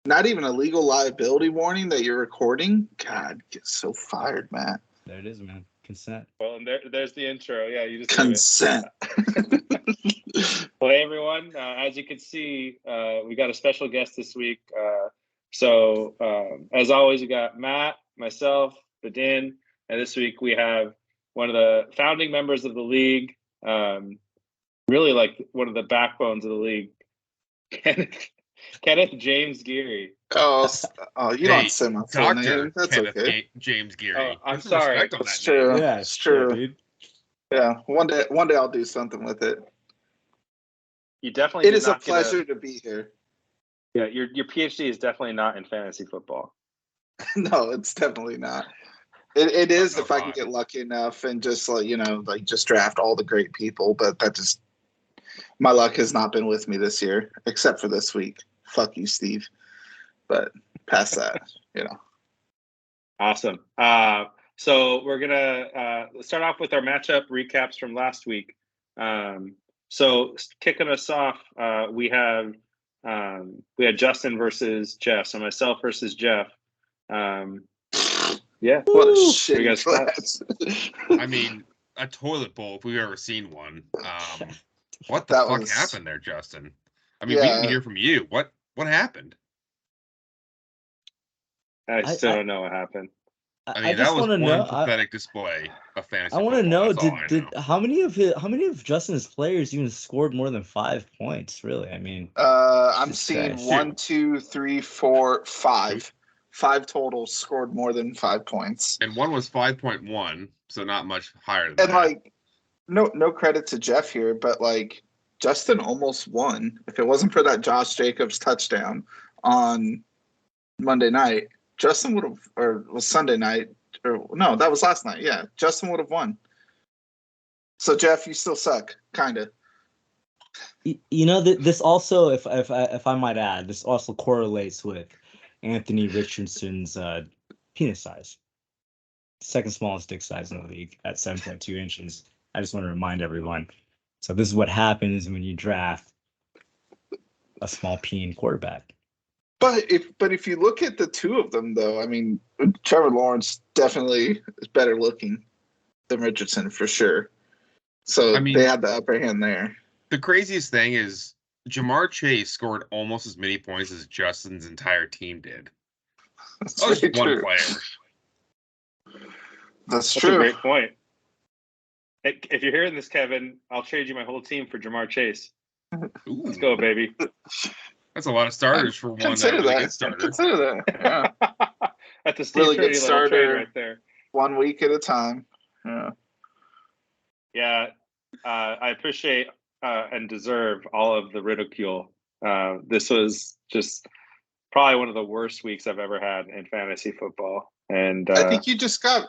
Not even a legal liability warning that you're recording? God, get so fired, Matt. There it is, man. Consent. Well, and there's the intro. Yeah, you just Consent. Well, hey, everyone. As you can see, we got a special guest this week. So, as always, we got Matt, myself, Badin, and this week we have one of the founding members of the league, really like one of the backbones of the league, Kenneth James Geary. Oh, you don't say my full name. That's Kenneth okay. James Geary. I'm sorry. It's true. Yeah, it's true. Yeah, dude. Yeah, one day I'll do something with it. You definitely. It is a pleasure to be here. Yeah, your PhD is definitely not in fantasy football. No, it's definitely not. It is if I can get lucky enough and just just draft all the great people, but my luck has not been with me this year, except for this week. Fuck you, Steve. But past that, Awesome. So we're gonna start off with our matchup recaps from last week. So kicking us off, we had Justin versus Jeff. So myself versus Jeff. Yeah. What a shitty class. I mean, a toilet bowl if we've ever seen one. What the fuck happened there, Justin? I mean, we didn't hear from you. What happened? I still don't know what happened. I mean, that was one pathetic display of fantasy. I want to know, did how many of Justin's players even scored more than 5 points? Really, I mean, I'm seeing 1, 2, 3, 4, 5. 5 total scored more than 5 points, and one was 5.1, so not much higher than that. And no credit to Jeff here, but Justin almost won. If it wasn't for that Josh Jacobs touchdown on Monday night, Justin would have, or was Sunday night, or no, that was last night. Yeah, Justin would have won. So Jeff, you still suck, kind of. This also, if I might add, this also correlates with Anthony Richardson's penis size, second smallest dick size in the league at 7.2 inches. I just want to remind everyone. So this is what happens when you draft a small peen quarterback. But if you look at the two of them, though, I mean, Trevor Lawrence definitely is better looking than Richardson for sure. So they had the upper hand there. The craziest thing is Ja'Marr Chase scored almost as many points as Justin's entire team did. That's just one player. That's true. A great point. If you're hearing this, Kevin, I'll trade you my whole team for Ja'Marr Chase. Ooh. Let's go, baby. That's a lot of starters for one Consider good starter. Consider that. Yeah. That's a Steve really good starter right there. 1 week at a time. Yeah. Yeah. I appreciate and deserve all of the ridicule. This was just probably one of the worst weeks I've ever had in fantasy football. And I think you just got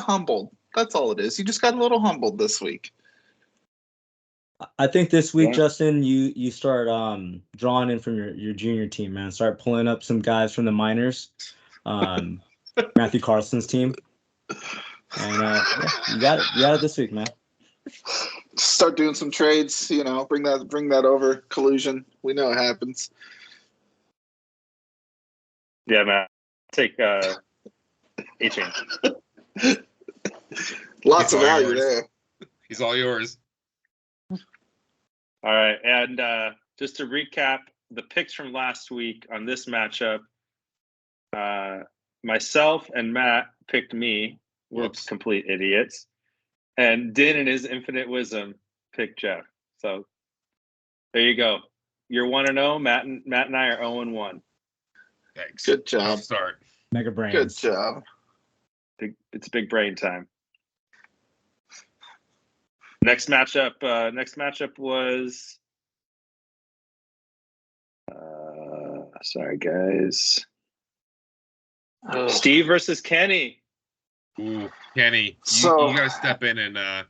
humbled. That's all it is. You just got a little humbled this week. I think this week, Justin, you start drawing in from your junior team, man. Start pulling up some guys from the minors, Matthew Carson's team, and you got it this week, man. Start doing some trades, bring that over. Collusion, we know it happens. Yeah, man. Take A-Chain. Lots of value there. He's all yours. All right, and just to recap the picks from last week on this matchup, myself and Matt picked me. We're complete idiots. And Din, in his infinite wisdom, picked Jeff. So there you go. You're 1-0. Matt and I are 0-1. Thanks. Good job. Start. Mega brains. Good job. It's big brain time. Next matchup was sorry guys. Steve versus Kenny. Ooh, Kenny. You gotta step in and I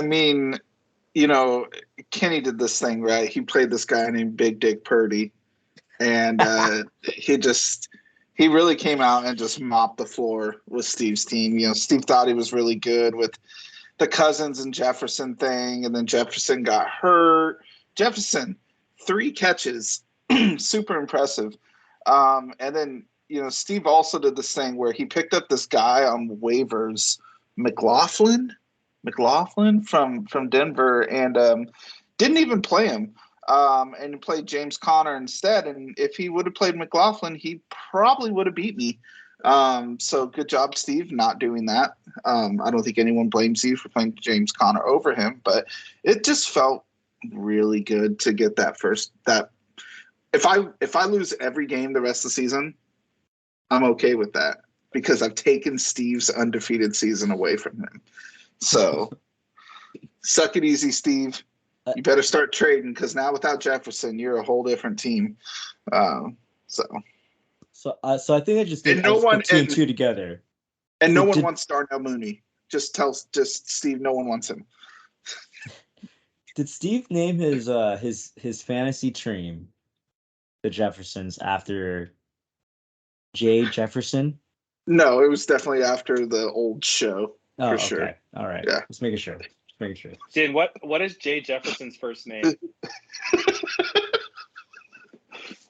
mean, Kenny did this thing, right? He played this guy named Big Dick Purdy, and he really came out and just mopped the floor with Steve's team. Steve thought he was really good with the Cousins and Jefferson thing, and then Jefferson got hurt. Jefferson, 3 catches, super impressive. And then, Steve also did this thing where he picked up this guy on waivers, McLaughlin from Denver, and didn't even play him. And he played James Conner instead. And if he would have played McLaughlin, he probably would have beat me. So good job, Steve, not doing that. I don't think anyone blames you for playing James Conner over him, but it just felt really good to get that first. That if I lose every game the rest of the season, I'm okay with that because I've taken Steve's undefeated season away from him. So suck it easy, Steve. You better start trading because now without Jefferson, you're a whole different team. So I think I just did two and two together. And no one wants Darnell Mooney. Just Steve, no one wants him. Did Steve name his fantasy team the Jeffersons after Jay Jefferson? No, it was definitely after the old show. Oh, for okay. Sure. All right. Yeah. Just making sure. Dan, what is Jay Jefferson's first name?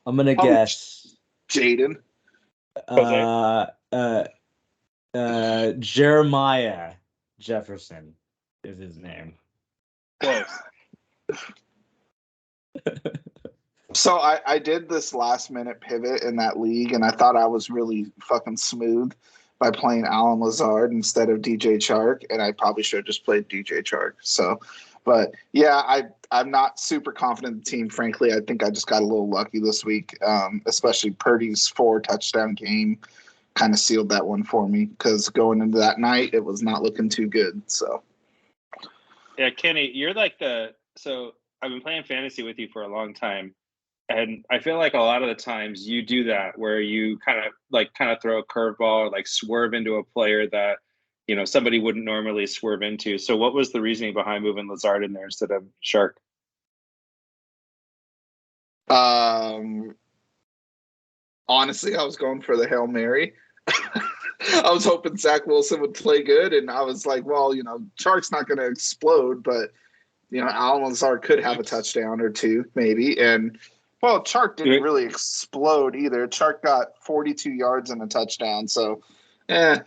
I'm gonna guess Jaden. Jeremiah Jefferson is his name. Close. So I did this last minute pivot in that league, and I thought I was really fucking smooth by playing Allen Lazard instead of DJ Chark, and I probably should have just played DJ Chark. So, but yeah, I'm not super confident in the team. Frankly, I think I just got a little lucky this week, especially Purdy's 4-touchdown game kind of sealed that one for me because going into that night, it was not looking too good. So, yeah, Kenny, you're like so I've been playing fantasy with you for a long time. And I feel like a lot of the times you do that where you kind of throw a curveball or like swerve into a player that, somebody wouldn't normally swerve into. So what was the reasoning behind moving Lazard in there instead of Chark? Honestly, I was going for the Hail Mary. I was hoping Zach Wilson would play good. And I was like, well, Chark's not going to explode, but, Allen Lazard could have a touchdown or two maybe. And, well, Chark didn't really explode either. Chark got 42 yards and a touchdown. So, but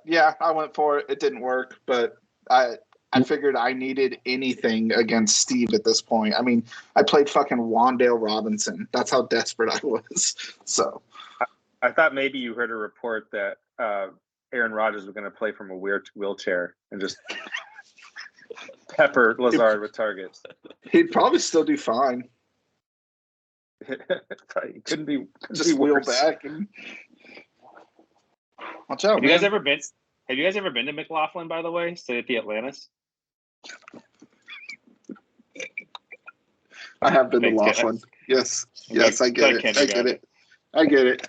yeah, I went for it. It didn't work, but I figured I needed anything against Steve at this point. I mean, I played fucking Wan'Dale Robinson. That's how desperate I was. So I thought maybe you heard a report that Aaron Rodgers was going to play from a wheelchair and just pepper Lazard with targets. He'd probably still do fine. He couldn't be just wheel back and watch out. Have you guys ever been to McLaughlin, by the way? Stay at the Atlantis. I have been to Laughlin. Yes, I get it. I get it.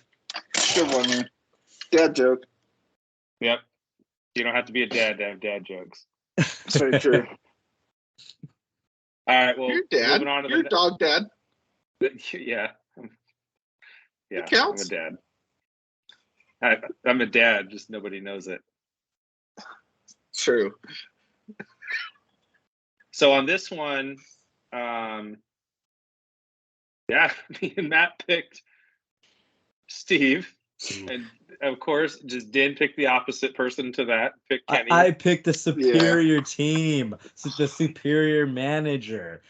Good one, man. Dad joke. Yep. You don't have to be a dad to have dad jokes. That's very true. All right. Well, you're dad. Moving on to you're dog dad. Yeah. Yeah. It counts. I'm a dad. I'm a dad. Just nobody knows it. True. So on this one, yeah, me and Matt picked Steve. And of course, just didn't pick the opposite person to that. Pick Kenny. I picked the superior team, the superior manager.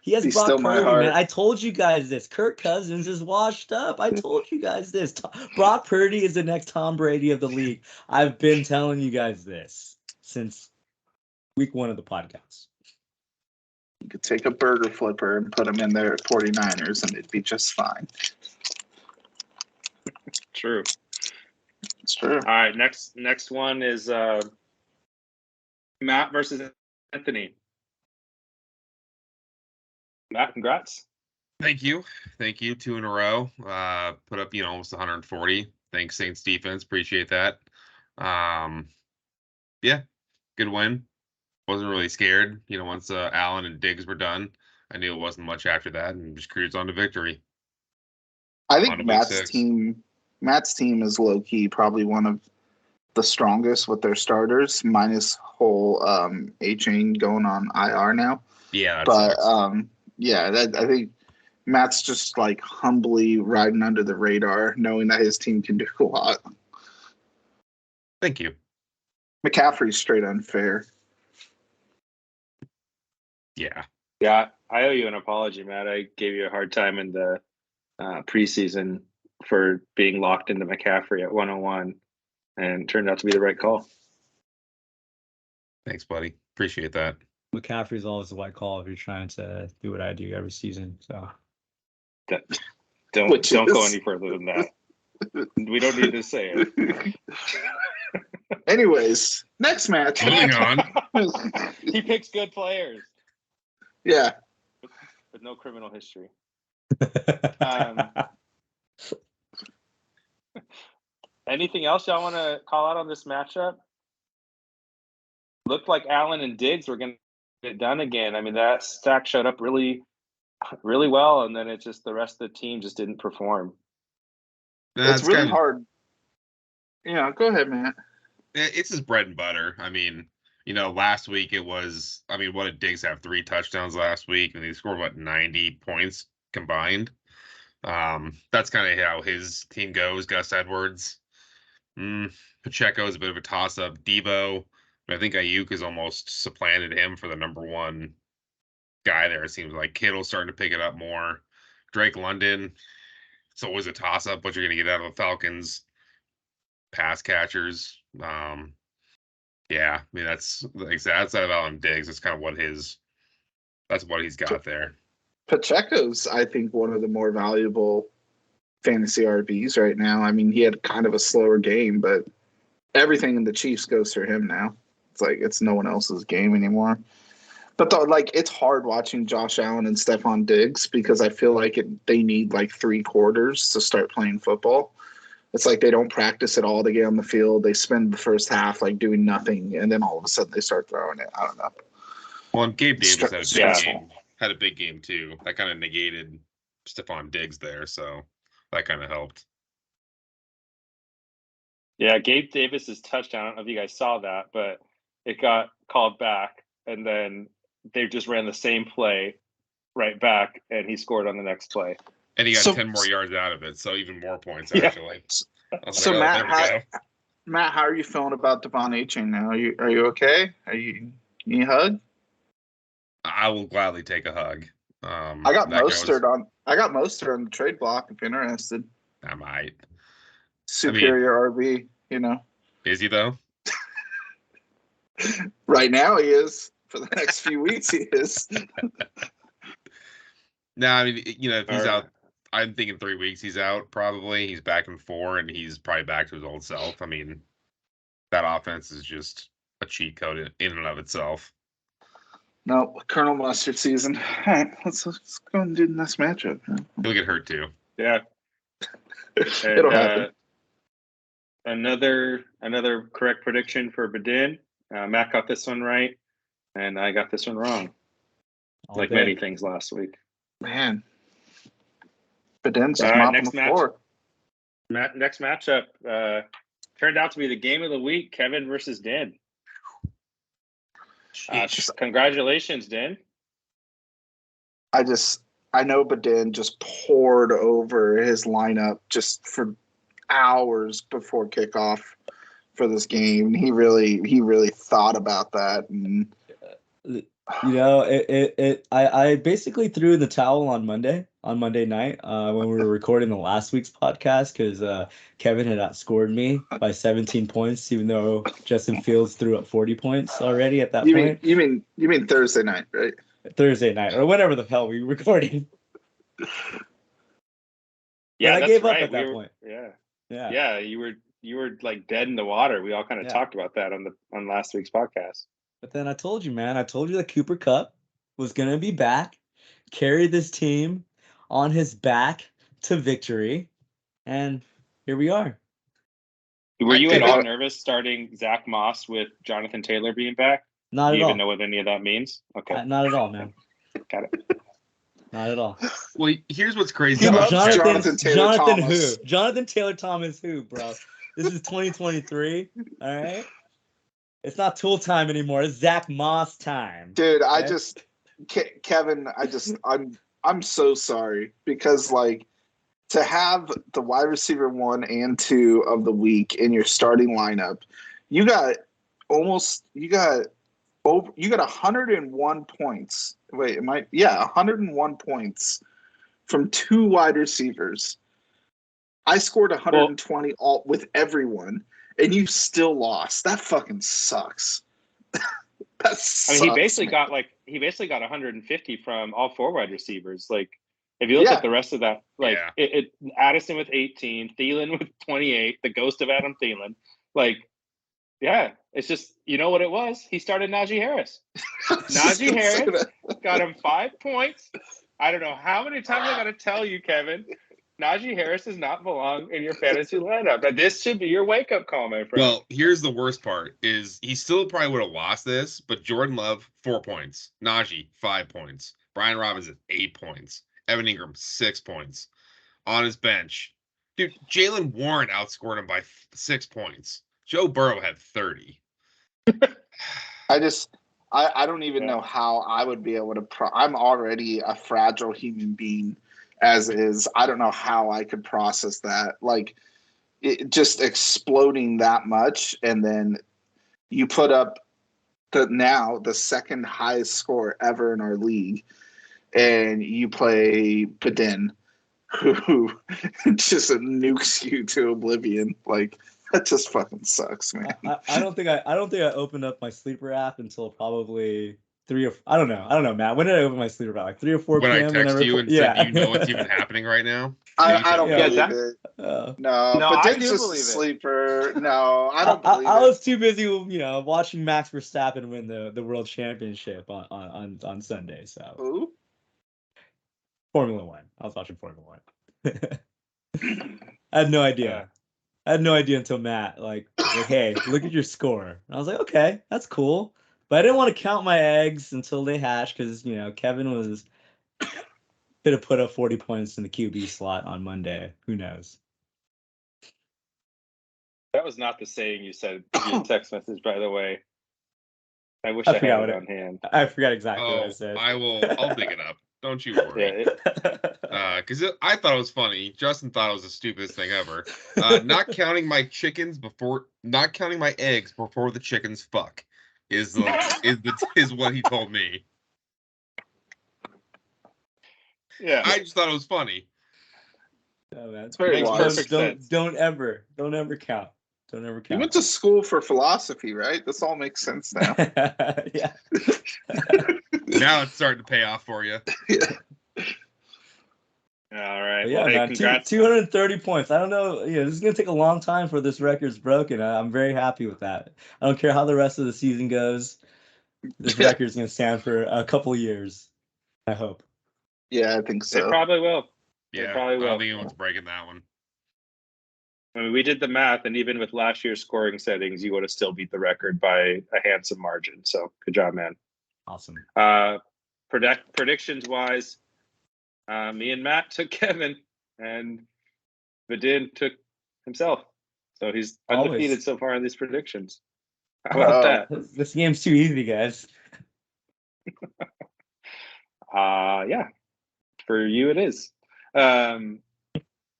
He has Brock Purdy, man. I told you guys this. Kirk Cousins is washed up. I told you guys this. Brock Purdy is the next Tom Brady of the league. I've been telling you guys this since week 1 of the podcast. You could take a burger flipper and put him in there at 49ers, and it'd be just fine. True. It's true. All right, next one is Matt versus Anthony. Matt, congrats. Thank you. 2 in a row. Put up, almost 140. Thanks, Saints defense. Appreciate that. Yeah, good win. Wasn't really scared. Once Allen and Diggs were done, I knew it wasn't much after that, and just cruised on to victory. I think Matt's team is low key probably one of the strongest with their starters, minus whole A-Chain going on IR now. Yeah, but I think Matt's just like humbly riding under the radar, knowing that his team can do a lot. Thank you. McCaffrey's straight unfair. Yeah. Yeah, I owe you an apology, Matt. I gave you a hard time in the preseason for being locked into McCaffrey at 101, and it turned out to be the right call. Thanks, buddy. Appreciate that. McCaffrey's always the white call if you're trying to do what I do every season. So don't go any further than that. We don't need to say it. Anyways, next match. Moving on. He picks good players. Yeah. With no criminal history. Anything else y'all want to call out on this matchup? Looked like Allen and Diggs were going to get it done again. I mean, that stack showed up really, really well, and then it just the rest of the team just didn't perform. It's really hard. Yeah, go ahead, Matt. It's his bread and butter. I mean, last week it was. I mean, what did Diggs have? 3 touchdowns last week, and he scored 90 points combined. That's kind of how his team goes. Gus Edwards, Pacheco is a bit of a toss-up. Debo, I think Ayuk has almost supplanted him for the number 1 guy there. It seems like Kittle's starting to pick it up more. Drake London, it's always a toss-up. What you're going to get out of the Falcons pass catchers. Yeah, I mean that's outside of Allen Diggs. That's kind of what he's got there. Pacheco's, I think, one of the more valuable fantasy RBs right now. I mean, he had kind of a slower game, but everything in the Chiefs goes for him now. It's like it's no one else's game anymore. But it's hard watching Josh Allen and Stephon Diggs because I feel like they need 3 quarters to start playing football. It's like they don't practice at all to get on the field. They spend the first half doing nothing, and then all of a sudden they start throwing it. I don't know. Well, and Gabe Davis had a big game too. That kind of negated Stephon Diggs there, so that kind of helped. Yeah, Gabe Davis's touchdown. I don't know if you guys saw that, but it got called back, and then they just ran the same play right back, and he scored on the next play. And he got 10 more yards out of it, so even more points, actually. Yeah. So, Matt, how are you feeling about Devon Achane now? Are you okay? You need a hug? I will gladly take a hug. I got Mostert on the trade block if you're interested. I might. Superior RB, Is he, though? Right now he is. For the next few weeks he is. No, I mean, if he's out, I'm thinking 3 weeks he's out probably. He's back in 4, and he's probably back to his old self. I mean, that offense is just a cheat code in and of itself. No, Colonel Mustard season. All right, let's go and do the next matchup. He'll get hurt too. Yeah. It'll happen. Another correct prediction for Badin. Matt got this one right, and I got this one wrong. Many things last week. Man. Badin's just mopping the floor. Next matchup turned out to be the game of the week, Kevin versus Din. Congratulations, Din. I know Badin just poured over his lineup just for hours before kickoff for this game. He really thought about that, and I basically threw in the towel on Monday night when we were recording the last week's podcast because Kevin had outscored me by 17 points, even though Justin Fields threw up 40 points already at that point. You mean Thursday night, right? Thursday night, or whenever the hell we were recording. Yeah, I gave up at that point. Yeah. You were dead in the water. We all kind of talked about that on last week's podcast. But then I told you, man. I told you that Cooper Kupp was gonna be back, carry this team on his back to victory, and here we are. Were you at all nervous starting Zach Moss with Jonathan Taylor being back? Not at all. Do you even know what any of that means? Okay. Not at all, man. Got it. Not at all. Well, here's what's crazy. Jonathan Taylor Thomas. Who? Jonathan Taylor Thomas who, bro? This is 2023, all right? It's not Tool time anymore. It's Zach Moss time. Dude, okay? Kevin, I'm so sorry because like to have the wide receiver 1 and 2 of the week in your starting lineup, you got you got 101 points. Wait, 101 points from 2 wide receivers. I scored 120 all with everyone, and you still lost. That fucking sucks. That sucks. I mean, he basically got 150 from all 4 wide receivers. Like, if you look at the rest of that, like Addison with 18, Thielen with 28, the ghost of Adam Thielen. Like, yeah, it's just, you know what it was? He started Najee Harris. Najee Harris got him 5 points. I don't know how many times I got to tell you, Kevin. Najee Harris does not belong in your fantasy lineup. Now, this should be your wake-up call, my friend. Well, here's the worst part, is he still probably would have lost this, but Jordan Love, 4 points. Najee, 5 points. Brian Robinson, 8 points. Evan Ingram, 6 points. On his bench, dude, Jalen Warren outscored him by 6 points. Joe Burrow had 30. I don't even know how I would be able to I'm already a fragile human being as is. I don't know how I could process that. Like, it just exploding that much, and then you put up the second highest score ever in our league, and you play Badin, who just nukes you to oblivion. Like, that just fucking sucks, man. I don't think I opened up my sleeper app until probably 3 or I don't know, Matt. When did I open my sleeper app? Like 3 or 4 when p.m. When I text you and said, do you know what's even happening right now? I don't believe it. No, but I Din's do just believe a sleeper. No, I don't believe I was too busy, watching Max Verstappen win the world championship on Sunday. So who? Formula One. I was watching Formula One. I had no idea. I had no idea until Matt like, hey, look at your score. And I was like, okay, that's cool. But I didn't want to count my eggs until they hatched because Kevin was could have put up 40 points in the QB slot on Monday. Who knows? That was not the saying you said in your text message, by the way. I wish I had it on hand. I forgot exactly what I said. I'll dig it up. Don't you worry. Because I thought it was funny. Justin thought it was the stupidest thing ever. Not counting my eggs before the chickens fuck is what he told me. Yeah, I just thought it was funny. Oh, man. It's very wise. Don't ever count. Don't ever count. You went to school for philosophy, right? This all makes sense now. Yeah. Now it's starting to pay off for you. Yeah. All right. Yeah, well, man, congrats. 230 points. I don't know. This is going to take a long time for this record's broken. I'm very happy with that. I don't care how the rest of the season goes. This record's going to stand for a couple years, I hope. Yeah, I think so. It probably will. Yeah, probably will. I don't think anyone's breaking that one. I mean, we did the math, and even with last year's scoring settings, you would have still beat the record by a handsome margin. So, good job, man. Awesome. Predictions-wise, me and Matt took Kevin, and Vadin took himself. So he's undefeated so far in these predictions. How about that? This game's too easy, guys. Yeah. For you, it is. All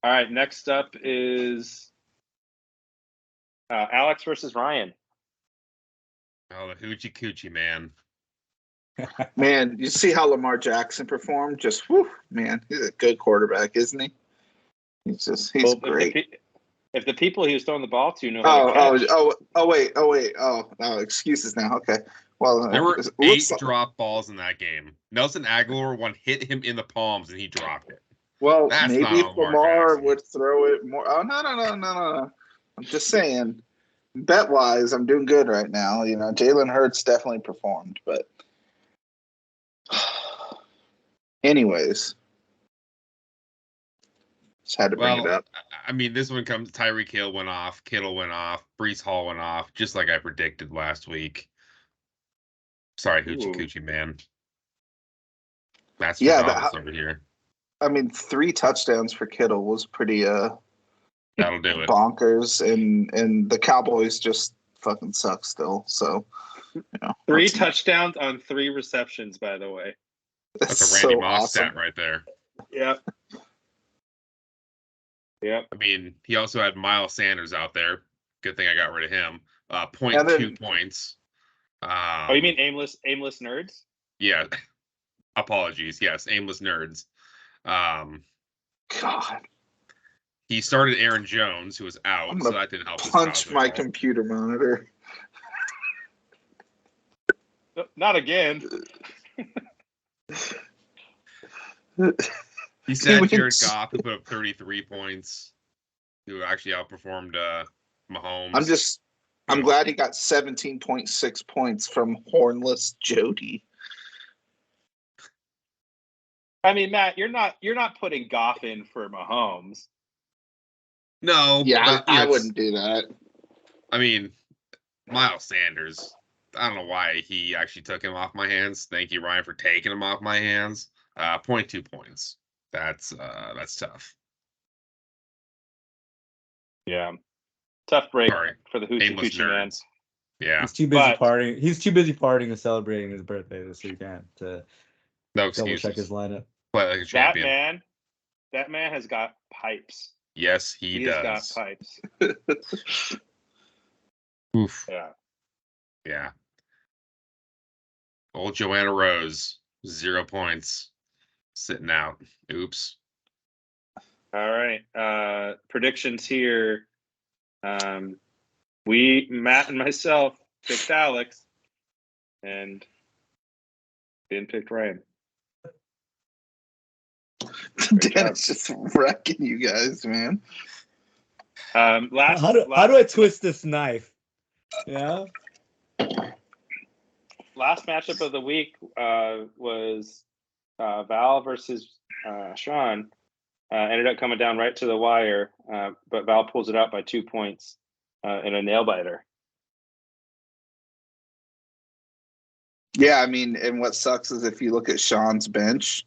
right, next up is Alex versus Ryan. Oh, the hoochie coochie, man. Man, you see how Lamar Jackson performed? Just, whew, man, he's a good quarterback, isn't he? He's great. If the people he was throwing the ball to know how to catch. Oh, excuses now. Okay. Well, there were 8 drop balls in that game. Nelson Aguilar one hit him in the palms and he dropped it. Well, that's maybe if Lamar would throw it more. Oh, no. I'm just saying, bet-wise, I'm doing good right now. Jalen Hurts definitely performed, but anyways, just had to bring it up. I mean, this one comes, Tyreek Hill went off, Kittle went off, Breece Hall went off, just like I predicted last week. Sorry, hoochie coochie, man. That's over here. I mean, 3 touchdowns for Kittle was pretty that'll do it. Bonkers, and the Cowboys just fucking suck still. So 3 touchdowns on 3 receptions, by the way. That's a so Randy Moss awesome. stat right there. Yep. Yep. I mean, he also had Miles Sanders out there. Good thing I got rid of him. And 0.2 then- points. Oh, you mean aimless nerds? Yeah. Apologies. Yes, aimless nerds. God, He started Aaron Jones, who was out, I'm so gonna that didn't help his punch cause at my all. computer monitor. Not again. He said went- Jared Goff, who put up 33 points, who actually outperformed Mahomes. I'm glad he got 17.6 points from Hornless Jody. I mean, Matt, you're not putting Goff in for Mahomes. No, Yeah, but, I it's- wouldn't do that. I mean, Miles Sanders. I don't know why he actually took him off my hands. Thank you, Ryan, for taking him off my hands. 0.2 points. That's tough. Yeah. Tough break Sorry. for the Hoochie Aimless Coochie man. nerds. Yeah, He's too busy But- partying. He's too busy partying and celebrating his birthday this weekend to no double excuses. check his lineup. Play like a champion. That man has got pipes. Yes, he He's does. got pipes. Oof. Yeah. Yeah. Old Joanna Rose, 0 points, sitting out. Oops. All right. Predictions here. Matt and myself picked Alex, and didn't pick Ryan. Dennis just wrecking you guys, man. How do I twist this knife? Yeah. Last matchup of the week was Val versus Sean. Ended up coming down right to the wire, but Val pulls it out by 2 points in a nail biter. Yeah, I mean, and what sucks is if you look at Sean's bench,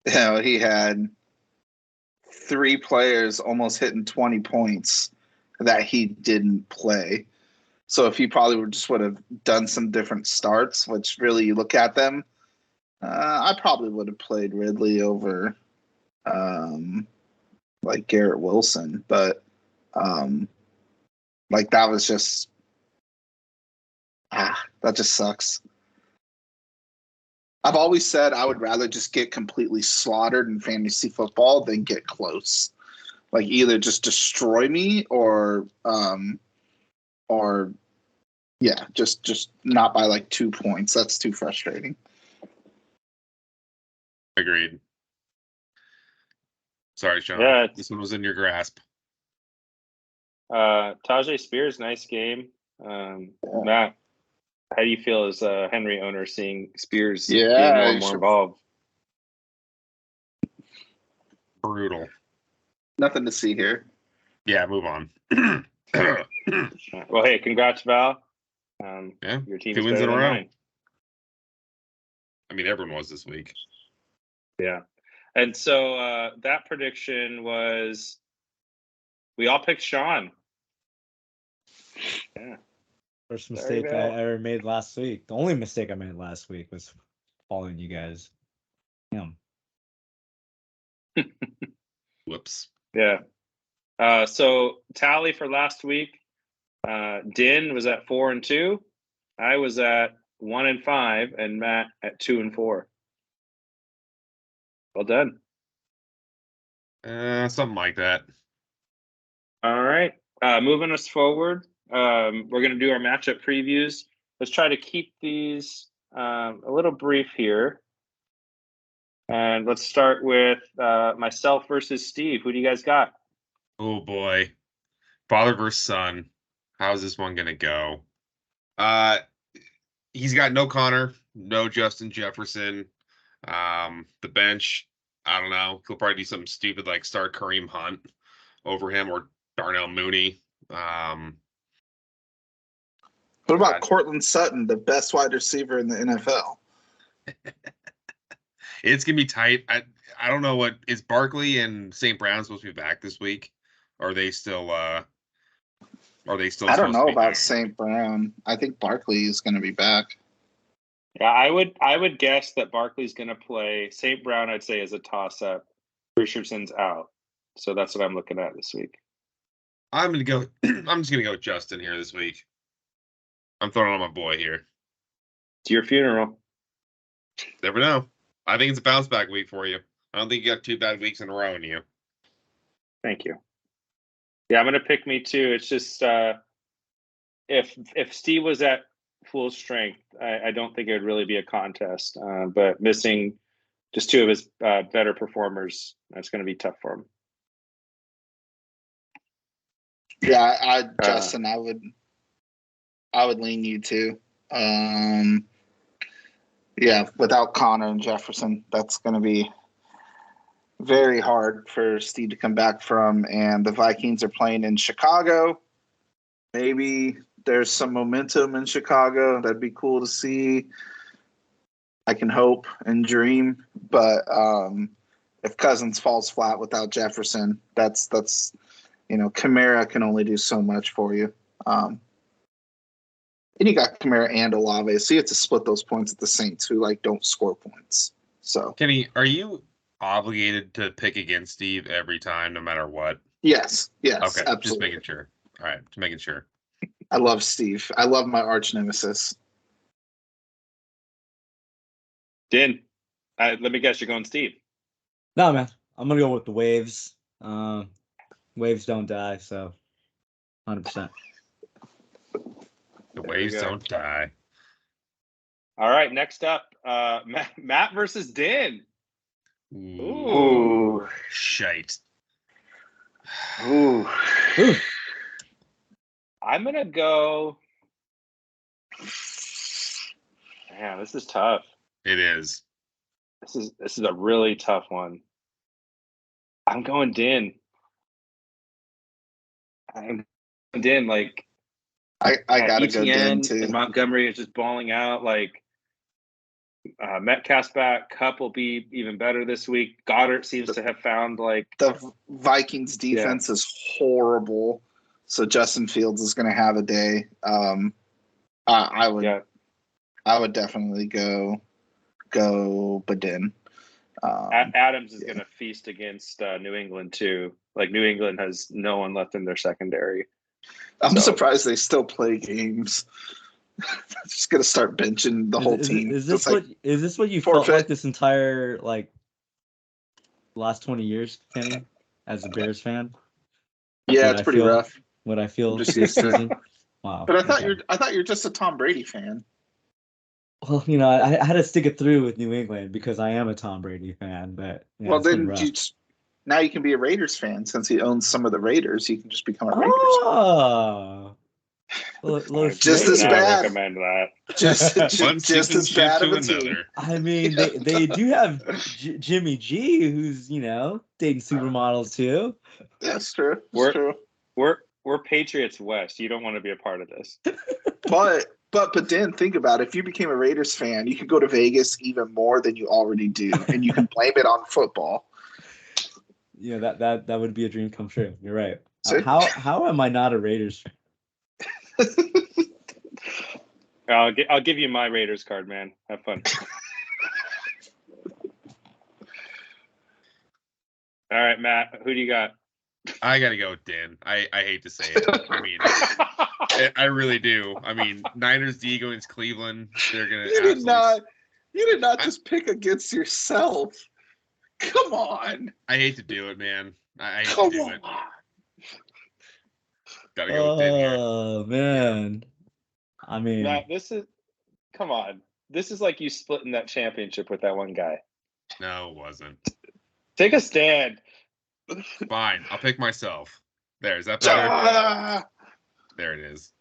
he had 3 players almost hitting 20 points that he didn't play. So if he probably would have done some different starts, which really you look at them, I probably would have played Ridley over like Garrett Wilson, but like that was just that just sucks. I've always said I would rather just get completely slaughtered in fantasy football than get close. Like either just destroy me or yeah, just not by like 2 points. That's too frustrating. Agreed. Sorry, Sean. Yeah, This one was in your grasp. Tajay Spears, nice game. Matt, how do you feel as a Henry owner seeing Spears being more and more involved? Brutal. Nothing to see here. Yeah, move on. Well, hey, congrats, Val. Yeah, your team 2 is wins better in a than row. mine. I mean, everyone was this week. Yeah. And so that prediction was we all picked Sean. Yeah. First There mistake you I go. ever made last week. The only mistake I made last week was following you guys. Whoops. Yeah. So tally for last week, Din was at 4-2. I was at 1-5, and Matt at 2-4. Well done. Something like that. All right. Moving us forward, we're going to do our matchup previews. Let's try to keep these a little brief here. And let's start with myself versus Steve. Who do you guys got? Oh boy. Father versus son. How's this one gonna go? He's got no Connor, no Justin Jefferson. The bench, I don't know. He'll probably do something stupid like start Kareem Hunt over him or Darnell Mooney. What about Cortland Sutton, the best wide receiver in the NFL? It's gonna be tight. I don't know what is Barkley and St. Brown supposed to be back this week? Are they still I don't know about St. Brown. I think Barkley is going to be back. Yeah, I would guess that Barkley's going to play. St. Brown, I'd say, is a toss-up. Richardson's out, so that's what I'm looking at this week. I'm gonna go. I'm just gonna go with Justin here this week. I'm throwing on my boy here. It's your funeral. Never know. I think it's a bounce back week for you. I don't think you got 2 bad weeks in a row in you. Thank you. Yeah, I'm going to pick me too. It's just if Steve was at full strength, I don't think it would really be a contest. But missing just 2 of his better performers, that's going to be tough for him. Yeah, Justin, I would lean you too. Yeah, without Connor and Jefferson, that's going to be very hard for Steve to come back from. And the Vikings are playing in Chicago. Maybe there's some momentum in Chicago. That'd be cool to see. I can hope and dream. But if Cousins falls flat without Jefferson, that's Kamara can only do so much for you. And you got Kamara and Olave, so you have to split those points at the Saints, who don't score points. So, Kenny, are you obligated to pick against Steve every time, no matter what? Yes, Okay, absolutely. just making sure. All right, just making sure. I love Steve. I love my arch nemesis. Din, let me guess, you're going Steve. No, man. I'm gonna go with the Waves. Waves don't die, so 100%. The waves don't die. All right, next up, Matt versus Din. Ooh, shite. Ooh. I'm gonna go. Man, this is tough. It is. This is a really tough one. I'm going Din. I gotta go Din ETN too. and Montgomery is just balling out. Metcalf's back. Kupp will be even better this week. Goddard seems to have found the Vikings defense is horrible, so Justin Fields is going to have a day. I would definitely go Badin. Adams is going to feast against New England too. New England has no one left in their secondary. I'm surprised they still play games. Just gonna start benching the whole team. Is this what you felt like this entire last 20 years, Kenny, as a Bears fan? Yeah, it's pretty rough. What I feel this season. Wow. But I thought you're just a Tom Brady fan. Well, I had to stick it through with New England because I am a Tom Brady fan. But well, then now you can be a Raiders fan since he owns some of the Raiders. You can just become a Raiders fan. Just as bad. Recommend that. Just as bad of a team. I mean, they do have Jimmy G, who's dating supermodels too. That's true. That's true. We're Patriots West. You don't want to be a part of this. But then think about it. If you became a Raiders fan, you could go to Vegas even more than you already do, and you can blame it on football. Yeah, that would be a dream come true. You're right. How am I not a Raiders fan? I'll give you my Raiders card, man. Have fun. All right, Matt, who do you got? I got to go with Dan. I hate to say it. I mean, I really do. I mean, Niners D going to Cleveland. They're going to. You did not just pick against yourself. Come on. I hate to do it, man. I hate to do it. Gotta go with Dan here. Oh, man. I mean, Matt, come on. This is like you splitting that championship with that one guy. No, it wasn't. Take a stand. Fine. I'll pick myself. There. Is that better? There it is.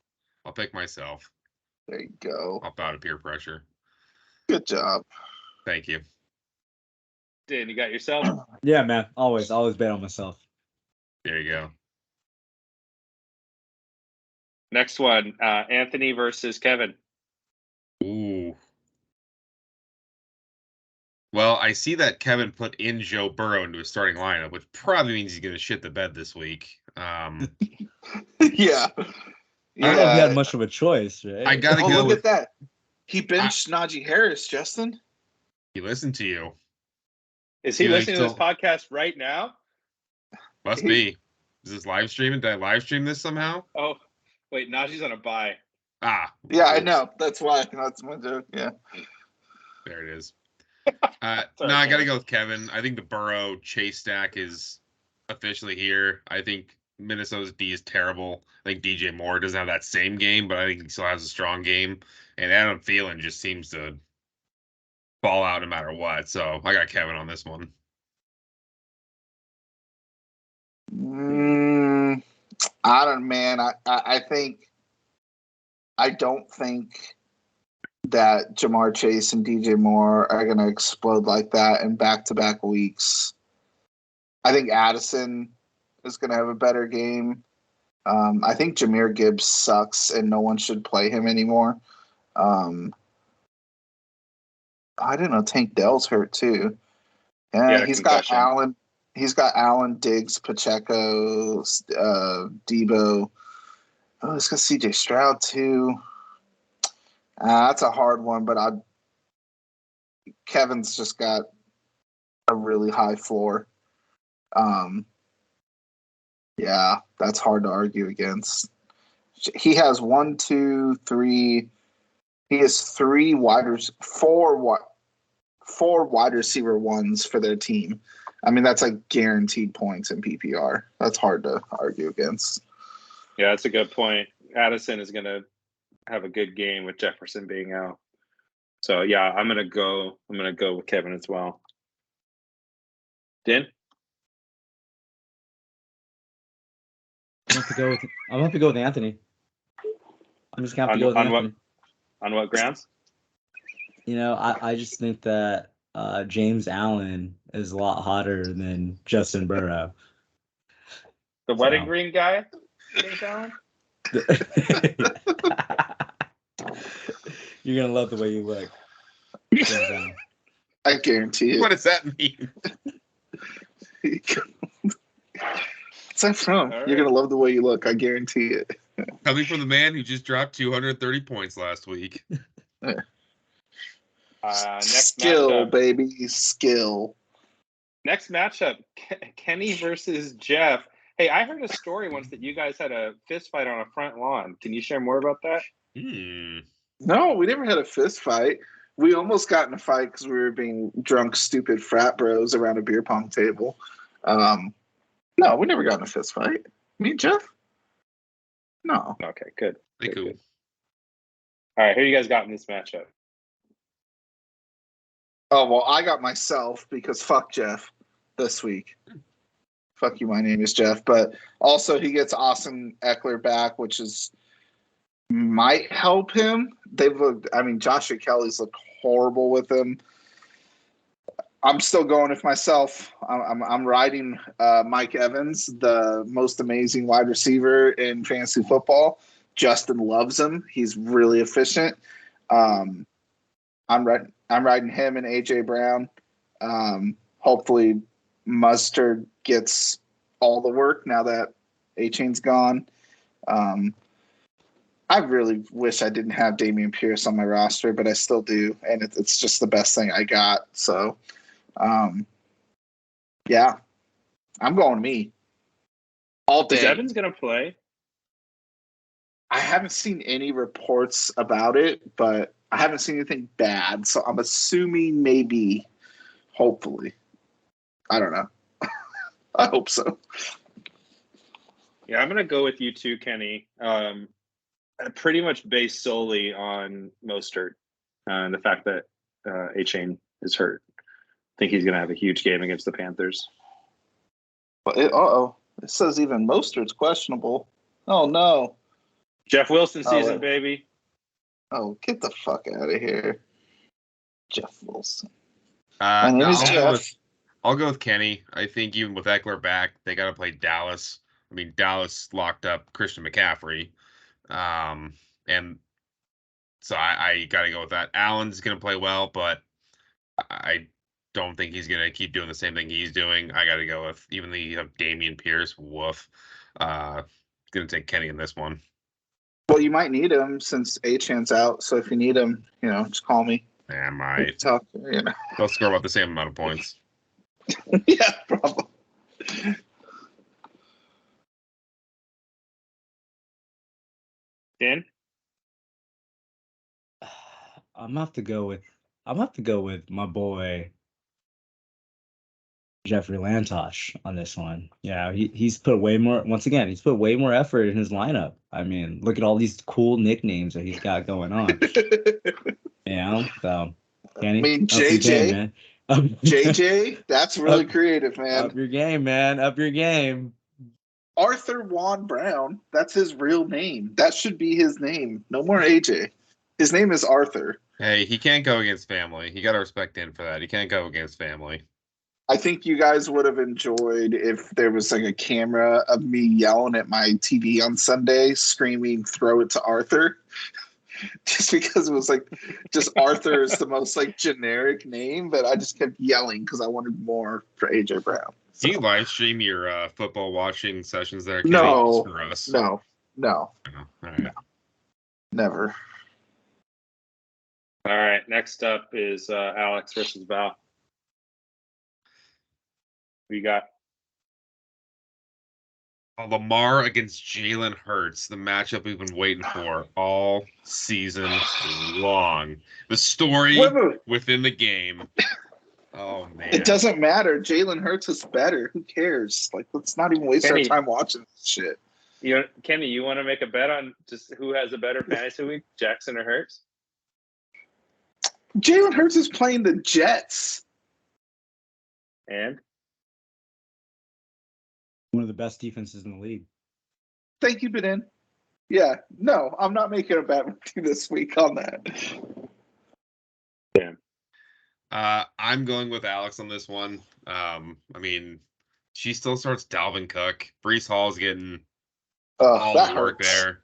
I'll pick myself. There you go. I'll bow to peer pressure. Good job. Thank you. Dan, you got yourself? Yeah, man. Always bet on myself. There you go. Next one, Anthony versus Kevin. Ooh. Well, I see that Kevin put in Joe Burrow into his starting lineup, which probably means he's going to shit the bed this week. Yeah. I don't know if he had much of a choice, right? I got to go look at that. He benched Najee Harris, Justin. He listened to you. Is he You listening to this still- podcast right now? Must be. Is this live streaming? Did I live stream this somehow? Oh, wait, Najee's on a bye. Yeah, I oops. know. That's why. That's my joke. Yeah. There it is. Sorry, No, I got to Kevin. go with Kevin. I think the Burrow Chase stack is officially here. I think Minnesota's D is terrible. I think DJ Moore doesn't have that same game, but I think he still has a strong game. And Adam Thielen just seems to ball out no matter what. So I got Kevin on this one. I don't, man. I think. I don't think that Jamar Chase and DJ Moore are going to explode like that in back-to-back weeks. I think Addison is going to have a better game. I think Jahmyr Gibbs sucks and no one should play him anymore. I didn't know Tank Dell's hurt too. Yeah, he's got concussion. Allen. He's got Allen, Diggs, Pacheco, Debo. Oh, he's got CJ Stroud too. That's a hard one, but Kevin's just got a really high floor. Yeah, that's hard to argue against. He has 1, 2, 3. He has four wide receiver ones for their team. I mean, that's like guaranteed points in PPR. That's hard to argue against. Yeah, that's a good point. Addison is going to have a good game with Jefferson being out. So yeah, I'm gonna go with Kevin as well. Din? I'm gonna have to go with Anthony. I'm just gonna have to go with Anthony. On what grounds? You know, I just think that James Allen is a lot hotter than Justin Burrow. The wedding ring guy? James Allen? You're gonna love the way you look. I guarantee it. What does that mean? What's that from? All right. You're gonna love the way you look. I guarantee it. Coming from the man who just dropped 230 points last week. Next Skill, matchup. baby, skill. Next matchup, Kenny versus Jeff. Hey, I heard a story once that you guys had a fist fight on a front lawn. Can you share more about that? No, we never had a fist fight. We almost got in a fight because we were being drunk, stupid frat bros around a beer pong table. No, we never got in a fist fight. Me and Jeff? No. Okay, good. Pretty cool. Good. All right, who you guys got in this matchup? Oh, well, I got myself because fuck Jeff this week. Fuck you, my name is Jeff. But also he gets Austin Eckler back, which might help him. Joshua Kelly's looked horrible with him. I'm still going with myself. I'm riding Mike Evans, the most amazing wide receiver in fantasy football. Justin loves him. He's really efficient. I'm riding him and AJ Brown. Hopefully Mustard gets all the work now that A-Chain's gone. I really wish I didn't have Dameon Pierce on my roster, but I still do, and it's just the best thing I got. So, yeah, I'm going me all day. Is Evans going to play? I haven't seen any reports about it, but I haven't seen anything bad, so I'm assuming maybe, hopefully. I don't know. I hope so. Yeah, I'm going to go with you too, Kenny. Pretty much based solely on Mostert and the fact that A-Chain is hurt. I think he's going to have a huge game against the Panthers. But it says even Mostert's questionable. Oh, no. Jeff Wilson season, baby. Oh, get the fuck out of here. Jeff Wilson. I'll go with Kenny. I think even with Eckler back, they got to play Dallas. I mean, Dallas locked up Christian McCaffrey. And so I got to go with that. Allen's going to play well, but I don't think he's going to keep doing the same thing he's doing. I got to go with, even though you have Dameon Pierce, woof. Going to take Kenny in this one. Well, you might need him since A-Chan's out. So if you need him, just call me. I might. Talk. They'll score about the same amount of points. Yeah, probably. Dan? I'm gonna have to go with my boy Jeffrey Lantosh on this one. Yeah, he's put way more. Once again, he's put way more effort in his lineup. I mean, look at all these cool nicknames that he's got going on. So Kenny, I mean, up your game, man. JJ, that's really creative, man. Up your game, man. Up your game. Arthur Juan Brown, that's his real name. That should be his name. No more AJ. His name is Arthur. Hey, he can't go against family. You got to respect him for that. He can't go against family. I think you guys would have enjoyed if there was like a camera of me yelling at my TV on Sunday, screaming, "Throw it to Arthur." Just because it was like, just Arthur is the most like generic name, but I just kept yelling because I wanted more for AJ Brown. Do you live stream your football watching sessions there? Kenny? No, For us? no, Oh, all right. never. All right. Next up is Alex versus Val. Who you got? Lamar against Jalen Hurts, the matchup we've been waiting for all season long. The story within the game. Oh, man. It doesn't matter. Jalen Hurts is better. Who cares? Like, let's not even waste our time watching this shit. Kenny, you want to make a bet on just who has a better fantasy week, Jackson or Hurts? Jalen Hurts is playing the Jets. And? One of the best defenses in the league. Thank you, Benin. Yeah, no, I'm not making a bet with you this week on that. Damn. I'm going with Alex on this one. I mean, she still starts Dalvin Cook. Breece Hall's getting all the work there.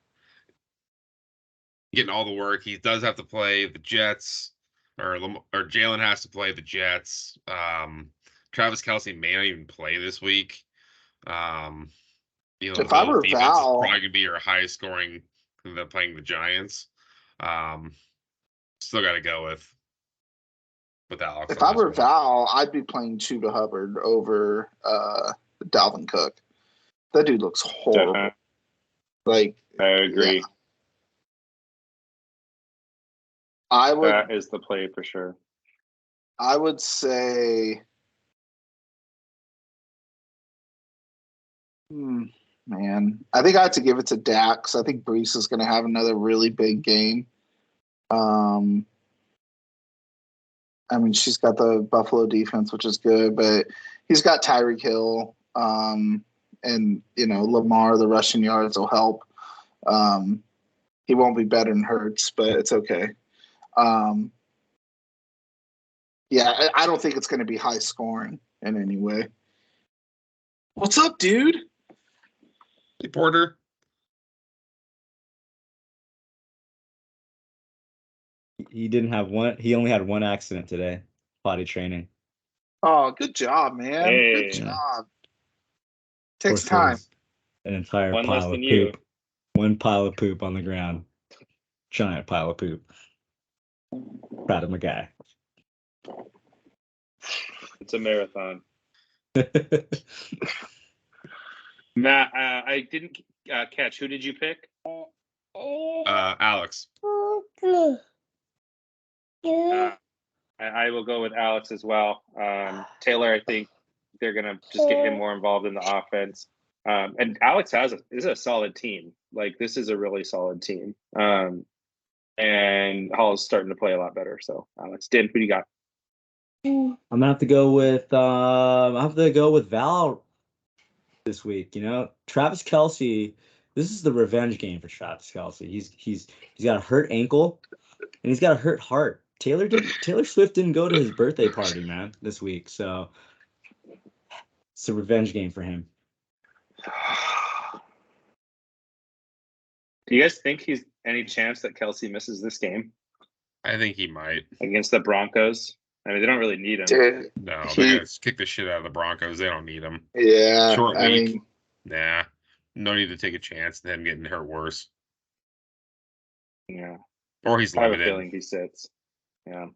Getting all the work. He does have to play the Jets, or Jalen has to play the Jets. Travis Kelce may not even play this week. If I were defense Val, is probably gonna be your highest scoring than playing the Giants. Still got to go with Alex. If I were Val, I'd be playing Chuba Hubbard over Dalvin Cook. That dude looks horrible. Like, I agree. Yeah. I would. That is the play for sure. I would say. Man, I think I have to give it to Dax. I think Breece is going to have another really big game. I mean, she's got the Buffalo defense, which is good, but he's got Tyreek Hill, and Lamar. The rushing yards will help. He won't be better than Hurts, but it's okay. Yeah, I don't think it's going to be high scoring in any way. What's up, dude? Hey, Porter. He only had one accident today. Potty training. Oh, good job, man. Hey. Good job. Takes time. An entire One less pile of than poop. you. One pile of poop on the ground. Giant pile of poop. Proud of my guy. It's a marathon. Matt, I didn't catch. Who did you pick? Alex. I will go with Alex as well. Taylor, I think they're going to just get him more involved in the offense. And Alex is a solid team. Like, this is a really solid team. And Hall's starting to play a lot better. So, Alex, who do you got? I'm gonna have to go with Val this week. Travis Kelce. This is the revenge game for Travis Kelce. He's got a hurt ankle and he's got a hurt heart. Taylor Swift didn't go to his birthday party, man, this week. So it's a revenge game for him. Do you guys think he's any chance that Kelce misses this game? I think he might. Against the Broncos? I mean, they don't really need him. Dude, No, they're going to kick the shit out of the Broncos. They don't need him. Yeah. Short week. Nah. No need to take a chance on him getting hurt worse. Yeah. Or he's I have a limited. feeling he sits. Yeah.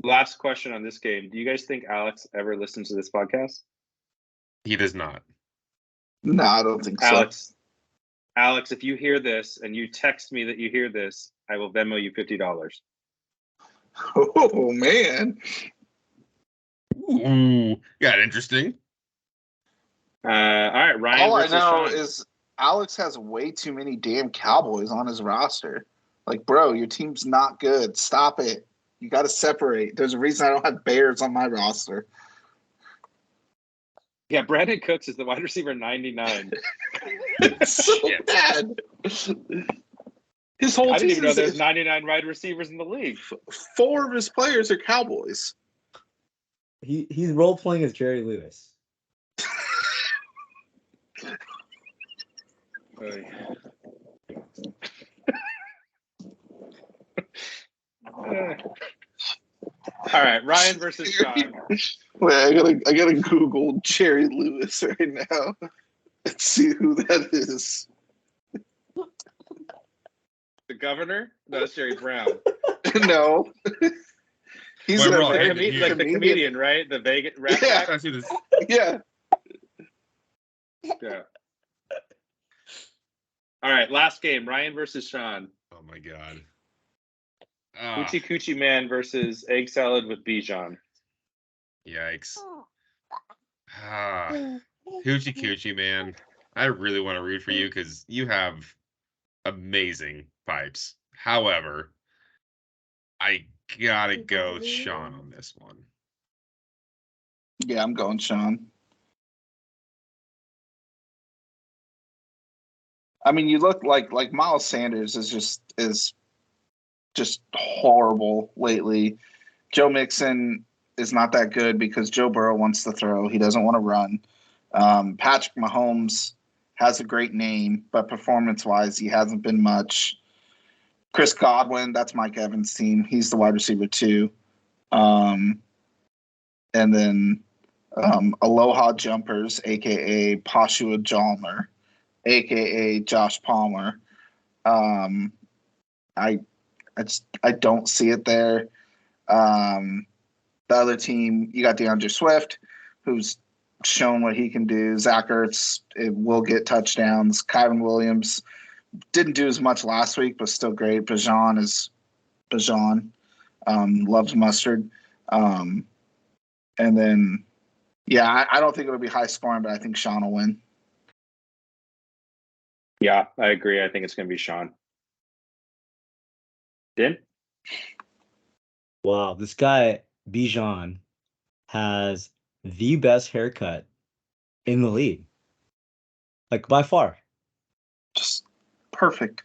Last question on this game. Do you guys think Alex ever listens to this podcast? He does not. No, I don't think so. Alex, if you hear this and you text me that you hear this, I will Venmo you $50. Oh man. Ooh, got interesting. All right, Ryan. All I versus know Sean. is Alex has way too many damn Cowboys on his roster. Like, bro, your team's not good. Stop it. You got to separate. There's a reason I don't have Bears on my roster. Yeah, Brandon Cooks is the wide receiver 99. It's so Shit. bad. His whole I didn't team even know is there's 99 wide receivers in the league. 4 of his players are Cowboys. He's role playing as Jerry Lewis. All right, Ryan versus Sean. Wait, I gotta Google Jerry Lewis right now and see who that is. The governor? No, that's Jerry Brown. No. He's Wait, an we're all American handed here. Like the comedian, right? The Vegas rat Yeah. pack? I see this. Yeah. Yeah. All right, last game. Ryan versus Sean. Oh my god. Coochie Coochie Man versus Egg Salad with Bijan. Yikes. Hoochie Coochie, man. I really want to root for you because you have amazing pipes. However, I gotta go Sean on this one. Yeah, I'm going Sean. I mean, you look like Miles Sanders is just horrible lately. Joe Mixon is not that good because Joe Burrow wants to throw. He doesn't want to run. Patrick Mahomes has a great name, but performance-wise, he hasn't been much. Chris Godwin, that's Mike Evans' team. He's the wide receiver too. And then Aloha Jumpers, a.k.a. Pashua Jalmer, a.k.a. Josh Palmer. I don't see it there. The other team, you got DeAndre Swift, who's shown what he can do. Zach Ertz, it will get touchdowns. Kyron Williams didn't do as much last week, but still great. Bajan is Bajan. Loves mustard. And then, yeah, I don't think it'll be high scoring, but I think Sean will win. Yeah, I agree. I think it's going to be Sean. Din? Wow, this guy Bijan has the best haircut in the league, like by far. Just perfect.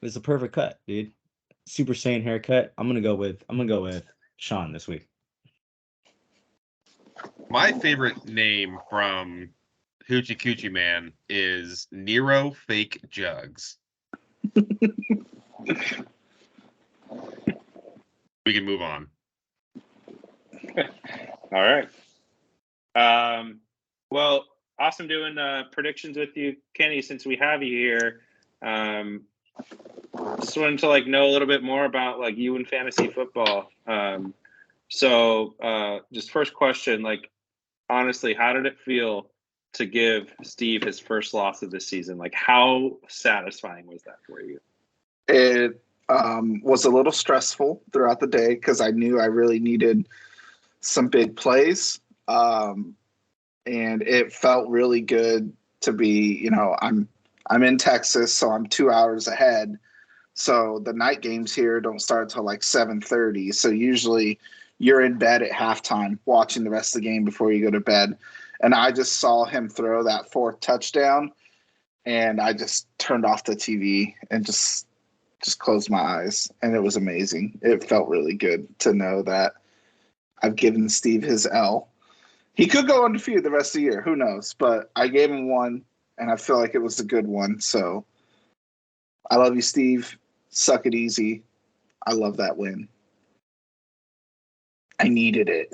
It's a perfect cut, dude. Super Saiyan haircut. I'm gonna go with Sean this week. My favorite name from Hoochie Coochie Man is Nero Fake Jugs. We can move on. All right. Well, awesome doing predictions with you, Kenny, since we have you here. Just wanted to know a little bit more about you and fantasy football. So just first question, honestly, how did it feel to give Steve his first loss of the season? How satisfying was that for you? It was a little stressful throughout the day because I knew I really needed some big plays. And it felt really good to be, I'm in Texas, so I'm 2 hours ahead. So the night games here don't start till 7:30. So usually you're in bed at halftime watching the rest of the game before you go to bed. And I just saw him throw that 4th touchdown, and I just turned off the TV and just closed my eyes. And it was amazing. It felt really good to know that I've given Steve his L. He could go undefeated the rest of the year. Who knows? But I gave him one, and I feel like it was a good one. So I love you, Steve. Suck it easy. I love that win. I needed it.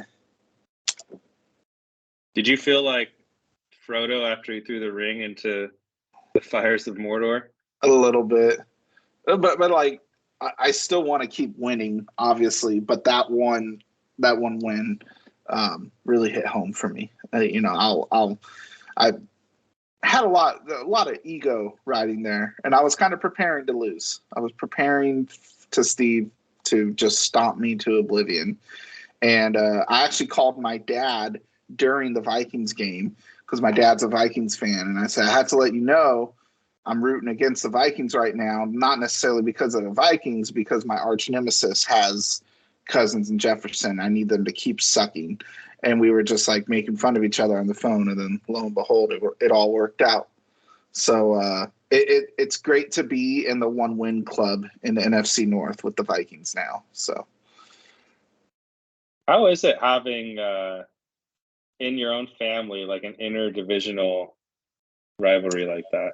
Did you feel like Frodo after he threw the ring into the fires of Mordor? A little bit. but like I still want to keep winning, obviously. But that one win really hit home for me. You know, I had a lot of ego riding there, and I was kind of preparing to lose. I was preparing to Steve to just stomp me to oblivion. And I actually called my dad during the Vikings game because my dad's a Vikings fan, and I said I have to let you know I'm rooting against the Vikings right now, not necessarily because of the Vikings, because my arch nemesis has Cousins and Jefferson. I need them to keep sucking. And we were just like making fun of each other on the phone, and then lo and behold, it all worked out. So it's great to be in the one win club in the NFC North with the Vikings now. So how is it having in your own family like an interdivisional rivalry like that?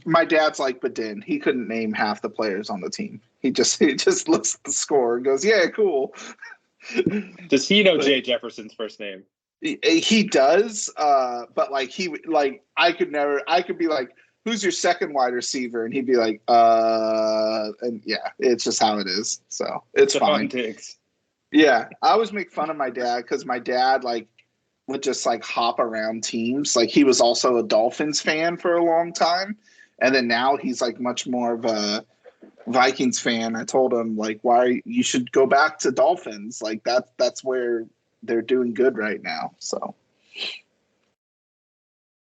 My dad's like Badin. He couldn't name half the players on the team. He just looks at the score and goes, "Yeah, cool." Does he know Jay Jefferson's first name? He does, but like I could be like, "Who's your second wide receiver?" And he'd be like, and yeah, it's just how it is. So it's fine. Yeah, I always make fun of my dad because my dad like would just like hop around teams. Like he was also a Dolphins fan for a long time, and then now he's like much more of a Vikings fan. I told him like, why you should go back to Dolphins. Like that's where they're doing good right now. So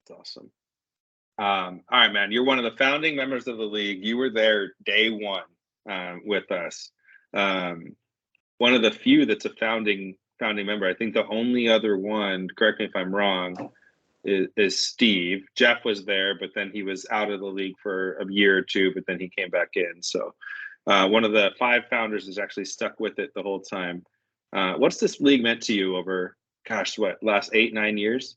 that's awesome. All right, man. You're one of the founding members of the league. You were there day one with us. One of the few that's a founding member. I think the only other one, correct me if I'm wrong, is Steve. Jeff was there, but then he was out of the league for a year or two, but then he came back in. So one of the 5 founders is actually stuck with it the whole time. What's this league meant to you over, last 8-9 years?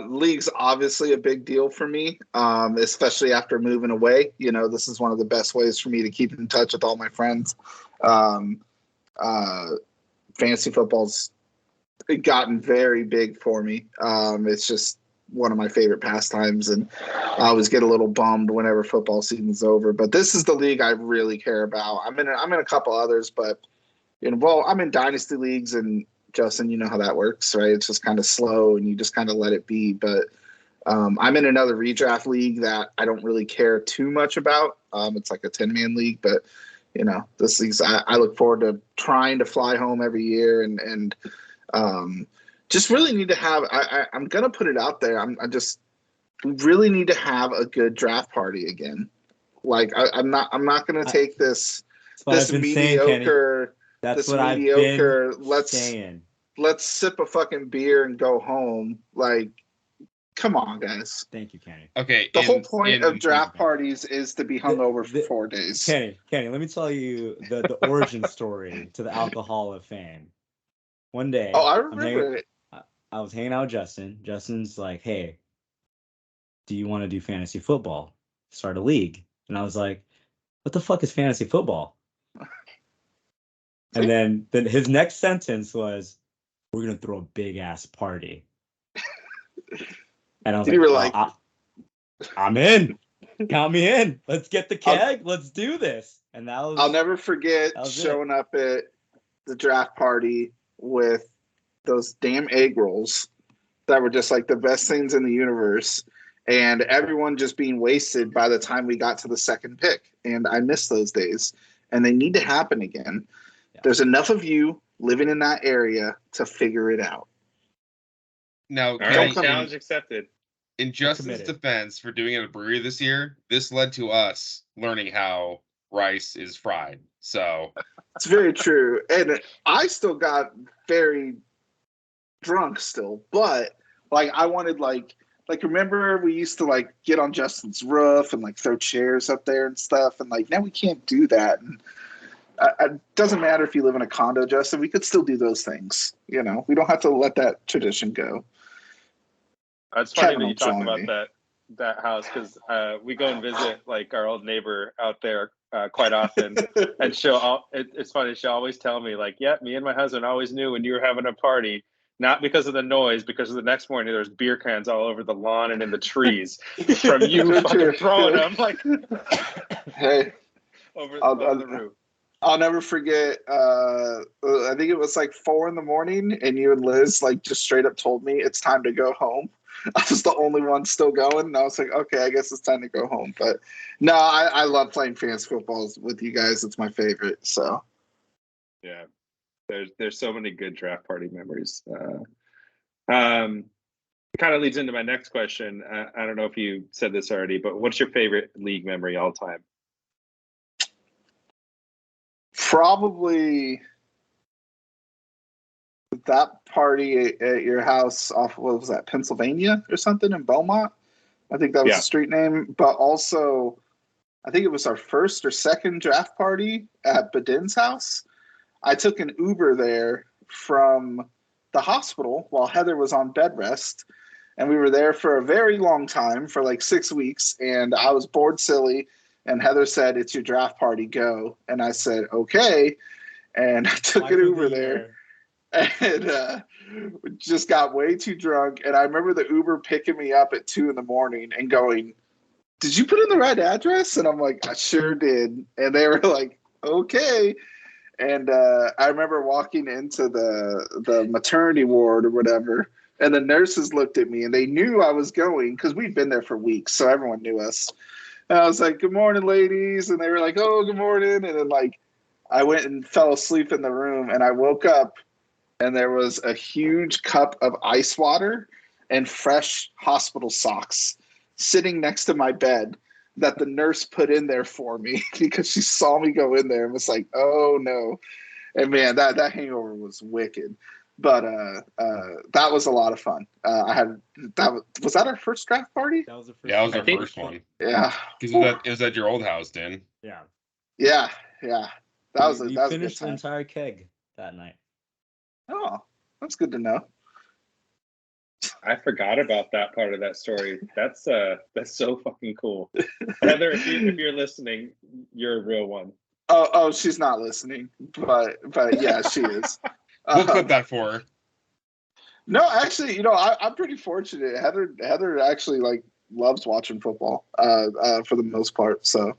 League's obviously a big deal for me, especially after moving away. You know, this is one of the best ways for me to keep in touch with all my friends. Fantasy football's gotten very big for me. It's just one of my favorite pastimes, and I always get a little bummed whenever football season's over. But this is the league I really care about. I'm in a couple others, but I'm in dynasty leagues, and Justin, you know how that works, right? It's just kind of slow, and you just kind of let it be. But I'm in another redraft league that I don't really care too much about. It's like a 10-man league, but this league's I look forward to trying to fly home every year and just really need to have. I'm gonna put it out there. We really need to have a good draft party again. Like I'm not gonna take this mediocre. That's what I've been saying. Let's sip a fucking beer and go home. Like, come on, guys. Thank you, Kenny. Okay. The whole point of draft parties is to be hungover for 4 days. Kenny, let me tell you the origin story to the alcohol of fame. One day, I remember it. I was hanging out with Justin. Justin's like, "Hey, do you want to do fantasy football? Start a league." And I was like, "What the fuck is fantasy football?" And then his next sentence was, "We're gonna throw a big ass party." And I was you were like, I'm in. Count me in. Let's get the keg. Let's do this. And that was. I'll never forget showing up at the draft party with those damn egg rolls that were just like the best things in the universe, and everyone just being wasted by the time we got to the second pick. And I miss those days, and they need to happen again. Yeah. There's enough of you living in that area to figure it out. No, challenge accepted. In Justin's defense for doing it at a brewery this year, this led to us learning how rice is fried. So it's very true. And I still got very drunk still, but like I wanted like remember we used to like get on Justin's roof and like throw chairs up there and stuff, and like now we can't do that. And it doesn't matter if you live in a condo, Justin, we could still do those things. We don't have to let that tradition go. It's funny that you talk about that house, because we go and visit like our old neighbor out there quite often, and it's funny, she'll always tell me like, "Yeah, me and my husband always knew when you were having a party not because of the noise, because of the next morning there's beer cans all over the lawn and in the trees from you fucking throwing them like hey, over the roof. I'll never forget. I think it was like 4 a.m, and you and Liz like just straight up told me it's time to go home. I was the only one still going, and I was like, okay, I guess it's time to go home. But no, I love playing fantasy football with you guys. It's my favorite. So yeah, there's so many good draft party memories. Kind of leads into my next question. I don't know if you said this already, but what's your favorite league memory all time? probably that party at your house off, what was that, Pennsylvania or something, in Belmont? I think that was the street name. But also, I think it was our first or second draft party at Badin's house. I took an Uber there from the hospital while Heather was on bed rest. And we were there for a very long time, for like 6 weeks. And I was bored silly. And Heather said, it's your draft party, go. And I said, okay. And I took an Uber there. And just got way too drunk. And I remember the Uber picking me up at 2 a.m. and going, did you put in the right address? And I'm like, I sure did. And they were like, okay. And I remember walking into the maternity ward or whatever, and the nurses looked at me and they knew I was going because we'd been there for weeks, so everyone knew us. And I was like, good morning, ladies. And they were like, oh, good morning. And then like I went and fell asleep in the room, and I woke up and there was a huge cup of ice water and fresh hospital socks sitting next to my bed that the nurse put in there for me because she saw me go in there and was like, oh no. And man, that hangover was wicked. But that was a lot of fun. Was that our first draft party? That was the first. Yeah, that was our first one. Yeah. Because it was at your old house, Dan. Yeah. Yeah. That was You that finished was a the good time. entire keg that night. Oh, that's good to know. I forgot about that part of that story. That's so fucking cool. Heather, if you're listening, you're a real one. Oh, she's not listening, but yeah, she is. We'll clip that for her. No, actually, I'm pretty fortunate. Heather actually like loves watching football for the most part. So,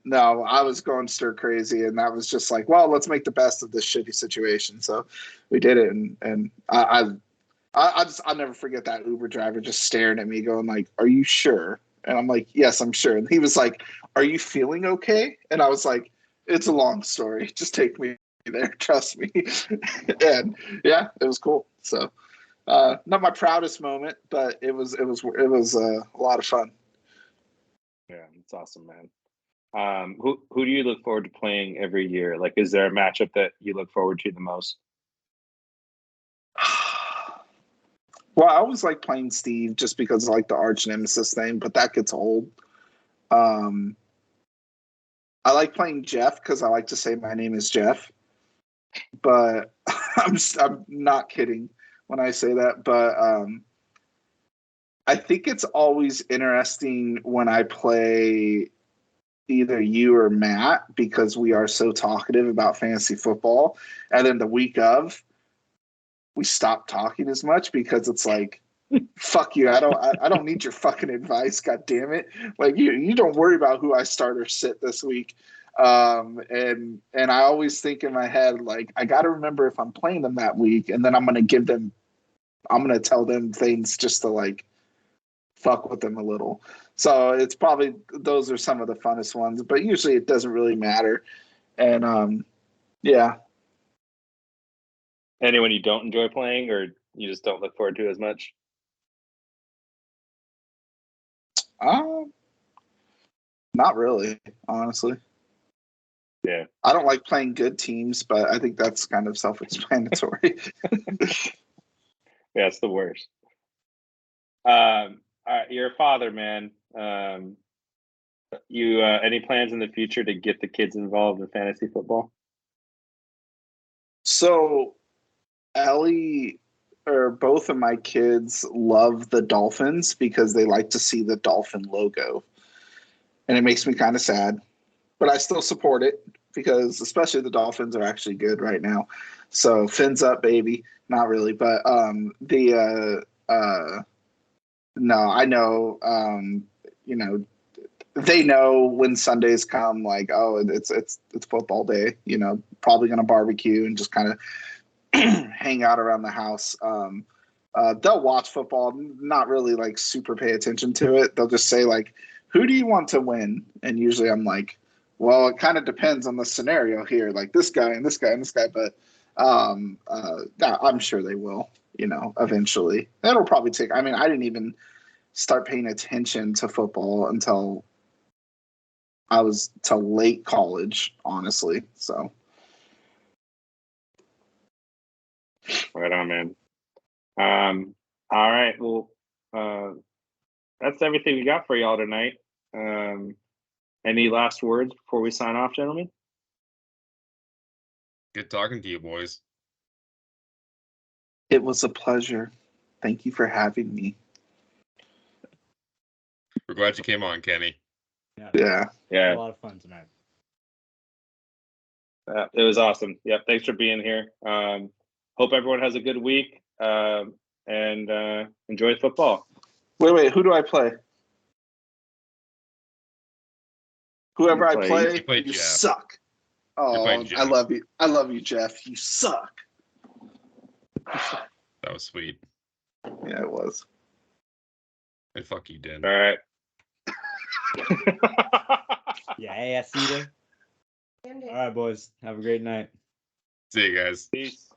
no, I was going stir crazy, and that was just like, well, let's make the best of this shitty situation. So we did it, and I'll never forget that Uber driver just staring at me, going like, "Are you sure?" And I'm like, "Yes, I'm sure." And he was like, "Are you feeling okay?" And I was like, "It's a long story. Just take me there. Trust me." And yeah, it was cool. So, not my proudest moment, but it was a lot of fun. Yeah, it's awesome, man. Who do you look forward to playing every year? Like, is there a matchup that you look forward to the most? Well, I always like playing Steve just because I like the arch nemesis thing, but that gets old. I like playing Jeff because I like to say my name is Jeff, but I'm not kidding when I say that. But I think it's always interesting when I play either you or Matt because we are so talkative about fantasy football, and then the week of, we stop talking as much because it's like, fuck you. I don't need your fucking advice. God damn it. Like you don't worry about who I start or sit this week. And I always think in my head, like, I got to remember if I'm playing them that week, and then I'm going to tell them things just to like fuck with them a little. So it's probably, those are some of the funnest ones, but usually it doesn't really matter. And yeah. Anyone you don't enjoy playing, or you just don't look forward to as much? Not really, honestly. Yeah. I don't like playing good teams, but I think that's kind of self-explanatory. Yeah, it's the worst. All right, you're a father, man. You any plans in the future to get the kids involved in fantasy football? So Ellie, or both of my kids, love the Dolphins because they like to see the Dolphin logo. And it makes me kind of sad, but I still support it because especially the Dolphins are actually good right now. So fins up, baby. Not really, but no, I know. You know, they know when Sundays come, like, oh, it's football day. You know, probably gonna barbecue and just kind of hang out around the house. They'll watch football, not really like super pay attention to it. They'll just say like, who do you want to win? And usually I'm like, well, it kind of depends on the scenario here, like this guy and this guy and this guy. But I'm sure they will, you know, eventually. That'll probably take, I mean, I didn't even start paying attention to football until I was to late college, honestly. So. Right on, man. All right. Well, that's everything we got for y'all tonight. Any last words before we sign off, gentlemen? Good talking to you, boys. It was a pleasure. Thank you for having me. We're glad you came on, Kenny. Yeah. A lot of fun tonight. It was awesome. Yeah, thanks for being here. Hope everyone has a good week and enjoy football. Wait, who do I play? Whoever I play, you Jeff. suck. Oh, I love you. I love you, Jeff. You suck. That was sweet. Yeah, it was. And fuck you, Dan. All right. Yeah, see you there. All right, boys. Have a great night. See you guys. Peace.